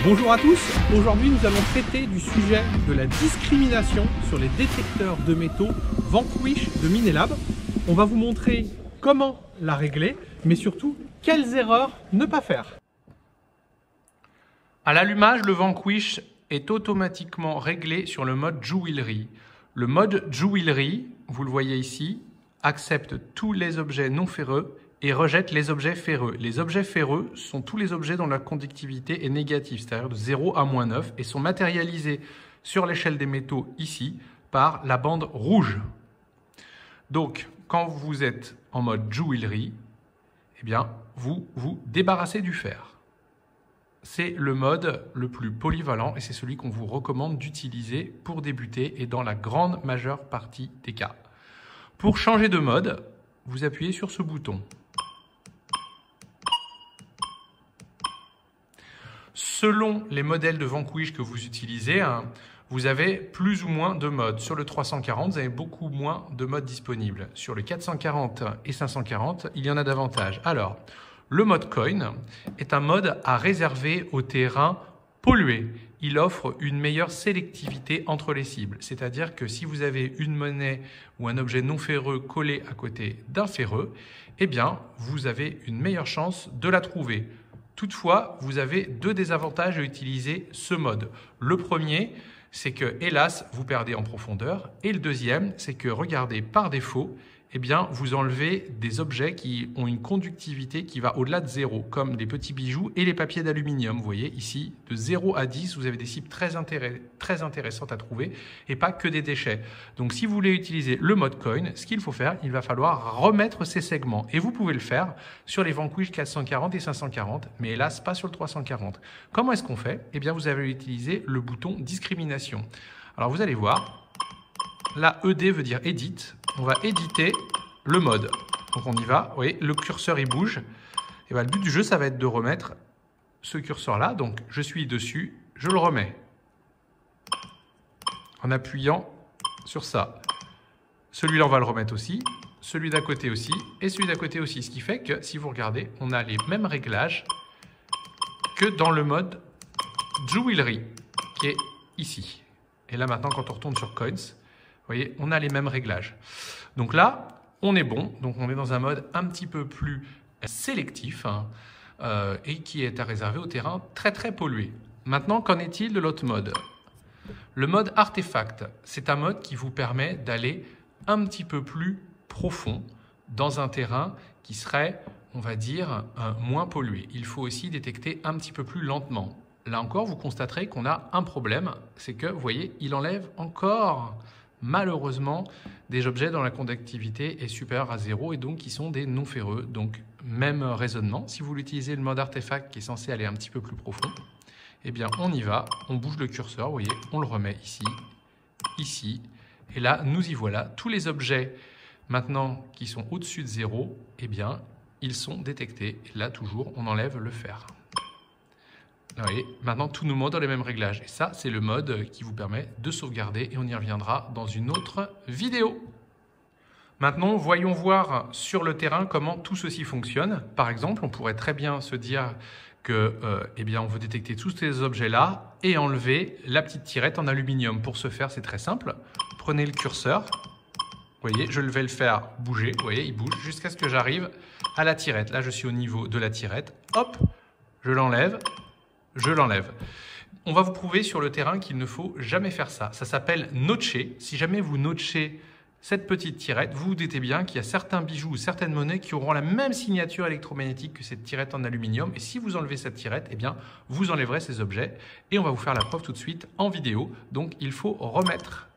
Bonjour à tous, aujourd'hui nous allons traiter du sujet de la discrimination sur les détecteurs de métaux Vanquish de Minelab. On va vous montrer comment la régler, mais surtout quelles erreurs ne pas faire. À l'allumage, le Vanquish est automatiquement réglé sur le mode Jewelry. Le mode Jewelry, vous le voyez ici, accepte tous les objets non ferreux et rejette les objets ferreux. Les objets ferreux sont tous les objets dont la conductivité est négative, c'est-à-dire de 0 à -9, et sont matérialisés sur l'échelle des métaux ici par la bande rouge. Donc, quand vous êtes en mode Jewelry, eh bien, vous vous débarrassez du fer. C'est le mode le plus polyvalent et c'est celui qu'on vous recommande d'utiliser pour débuter et dans la grande majeure partie des cas. Pour changer de mode, vous appuyez sur ce bouton. Selon les modèles de Vanquish que vous utilisez, vous avez plus ou moins de modes. Sur le 340, vous avez beaucoup moins de modes disponibles. Sur le 440 et 540, il y en a davantage. Alors, le mode Coin est un mode à réserver aux terrains pollués. Il offre une meilleure sélectivité entre les cibles. C'est-à-dire que si vous avez une monnaie ou un objet non ferreux collé à côté d'un ferreux, eh bien, vous avez une meilleure chance de la trouver. Toutefois, vous avez deux désavantages à utiliser ce mode. Le premier, c'est que, hélas, vous perdez en profondeur. Et le deuxième, c'est que, regardez, par défaut, eh bien, vous enlevez des objets qui ont une conductivité qui va au-delà de 0, comme les petits bijoux et les papiers d'aluminium. Vous voyez ici, de 0 à 10, vous avez des cibles très intéressantes à trouver et pas que des déchets. Donc, si vous voulez utiliser le mode Coin, ce qu'il faut faire, il va falloir remettre ces segments. Et vous pouvez le faire sur les Vanquish 440 et 540, mais hélas, pas sur le 340. Comment est-ce qu'on fait? Eh bien, vous avez utilisé le bouton discrimination. Alors, vous allez voir. Là, ED veut dire Edit. On va éditer le mode. Donc on y va. Vous voyez, le curseur il bouge. Et bien, le but du jeu, ça va être de remettre ce curseur-là. Donc je suis dessus, je le remets. En appuyant sur ça. Celui-là, on va le remettre aussi. Celui d'à côté aussi. Et celui d'à côté aussi. Ce qui fait que, si vous regardez, on a les mêmes réglages que dans le mode Jewelry, qui est ici. Et là, maintenant, quand on retourne sur Coins, vous voyez, on a les mêmes réglages. Donc là, on est bon. Donc on est dans un mode un petit peu plus sélectif et qui est à réserver au terrain très pollué. Maintenant, qu'en est-il de l'autre mode? Le mode artefact, c'est un mode qui vous permet d'aller un petit peu plus profond dans un terrain qui serait, on va dire, moins pollué. Il faut aussi détecter un petit peu plus lentement. Là encore, vous constaterez qu'on a un problème, c'est que, vous voyez, il enlève encore malheureusement des objets dont la conductivité est supérieure à 0 et donc qui sont des non ferreux. Donc même raisonnement, si vous utilisez le mode artefact qui est censé aller un petit peu plus profond, eh bien on y va, on bouge le curseur, vous voyez, on le remet ici, ici, et là nous y voilà. Tous les objets maintenant qui sont au-dessus de 0, eh bien ils sont détectés. Et là toujours on enlève le fer. Vous voyez, maintenant tous nos modes ont les mêmes réglages. Et ça, c'est le mode qui vous permet de sauvegarder et on y reviendra dans une autre vidéo. Maintenant, voyons voir sur le terrain comment tout ceci fonctionne. Par exemple, on pourrait très bien se dire que, eh bien, on veut détecter tous ces objets-là et enlever la petite tirette en aluminium. Pour ce faire, c'est très simple. Prenez le curseur. Vous voyez, je vais le faire bouger. Vous voyez, il bouge jusqu'à ce que j'arrive à la tirette. Là, je suis au niveau de la tirette. Hop, je l'enlève. Je l'enlève. On va vous prouver sur le terrain qu'il ne faut jamais faire ça. Ça s'appelle notcher. Si jamais vous notchez cette petite tirette, vous vous doutez bien qu'il y a certains bijoux ou certaines monnaies qui auront la même signature électromagnétique que cette tirette en aluminium. Et si vous enlevez cette tirette, eh bien, vous enlèverez ces objets. Et on va vous faire la preuve tout de suite en vidéo. Donc, il faut remettre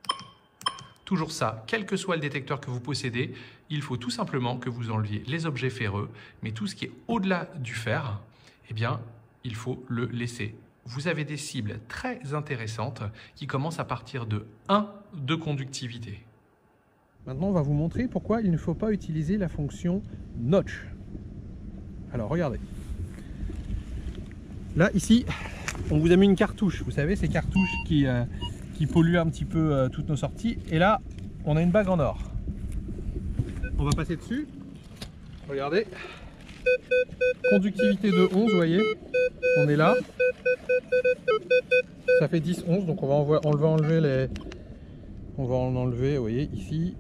toujours ça. Quel que soit le détecteur que vous possédez, il faut tout simplement que vous enleviez les objets ferreux. Mais tout ce qui est au-delà du fer, eh bien, il faut le laisser. Vous avez des cibles très intéressantes qui commencent à partir de 1 de conductivité. Maintenant, on va vous montrer pourquoi il ne faut pas utiliser la fonction Notch. Alors, regardez. Là, ici, on vous a mis une cartouche. Vous savez, ces cartouches qui polluent un petit peu toutes nos sorties. Et là, on a une bague en or. On va passer dessus. Regardez. Conductivité de 11, vous voyez. On est là. Ça fait 10, 11, donc on va enlever les... On va en enlever, vous voyez, ici.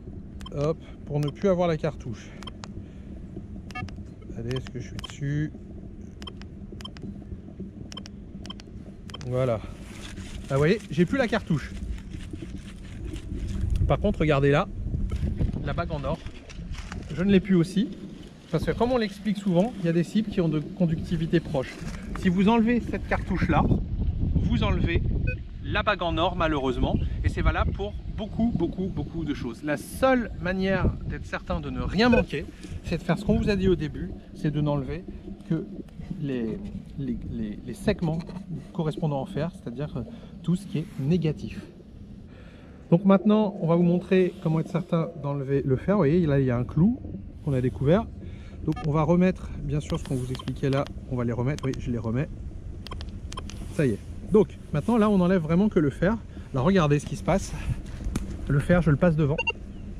Hop, pour ne plus avoir la cartouche. Allez, est-ce que je suis dessus? Voilà. Ah, vous voyez, j'ai plus la cartouche. Par contre, regardez là, la bague en or. Je ne l'ai plus aussi. Parce que comme on l'explique souvent, il y a des cibles qui ont de conductivité proche. Si vous enlevez cette cartouche-là, vous enlevez la bague en or malheureusement. Et c'est valable pour beaucoup de choses. La seule manière d'être certain de ne rien manquer, c'est de faire ce qu'on vous a dit au début, c'est de n'enlever que les segments correspondant au fer, c'est-à-dire tout ce qui est négatif. Donc maintenant, on va vous montrer comment être certain d'enlever le fer. Vous voyez, là il y a un clou qu'on a découvert. Donc on va remettre, bien sûr, ce qu'on vous expliquait là, on va les remettre. Oui, je les remets. Ça y est. Donc maintenant, là, on enlève vraiment que le fer. Alors regardez ce qui se passe. Le fer, je le passe devant.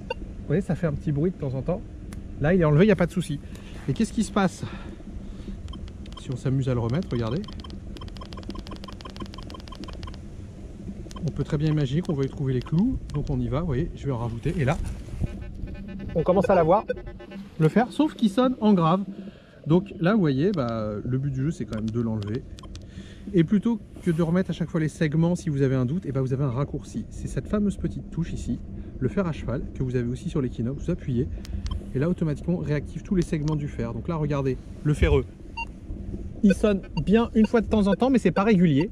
Vous voyez, ça fait un petit bruit de temps en temps. Là, il est enlevé, il n'y a pas de souci. Et qu'est-ce qui se passe si on s'amuse à le remettre? Regardez. On peut très bien imaginer qu'on va y trouver les clous. Donc on y va, vous voyez, je vais en rajouter. Et là, on commence à l'avoir. Le fer, sauf qu'il sonne en grave. Donc là, vous voyez, le but du jeu, c'est quand même de l'enlever. Et plutôt que de remettre à chaque fois les segments, si vous avez un doute, et vous avez un raccourci. C'est cette fameuse petite touche ici, le fer à cheval, que vous avez aussi sur l'Equinox. Vous appuyez, et là, automatiquement, réactive tous les segments du fer. Donc là, regardez, le ferreux, il sonne bien une fois de temps en temps, mais c'est pas régulier.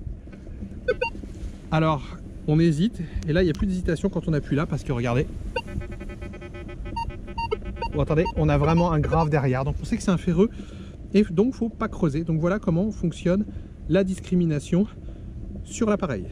Alors, on hésite, et là, il n'y a plus d'hésitation quand on appuie là, parce que regardez. Vous entendez, on a vraiment un grave derrière, donc on sait que c'est un ferreux et donc il ne faut pas creuser. Donc voilà comment fonctionne la discrimination sur l'appareil.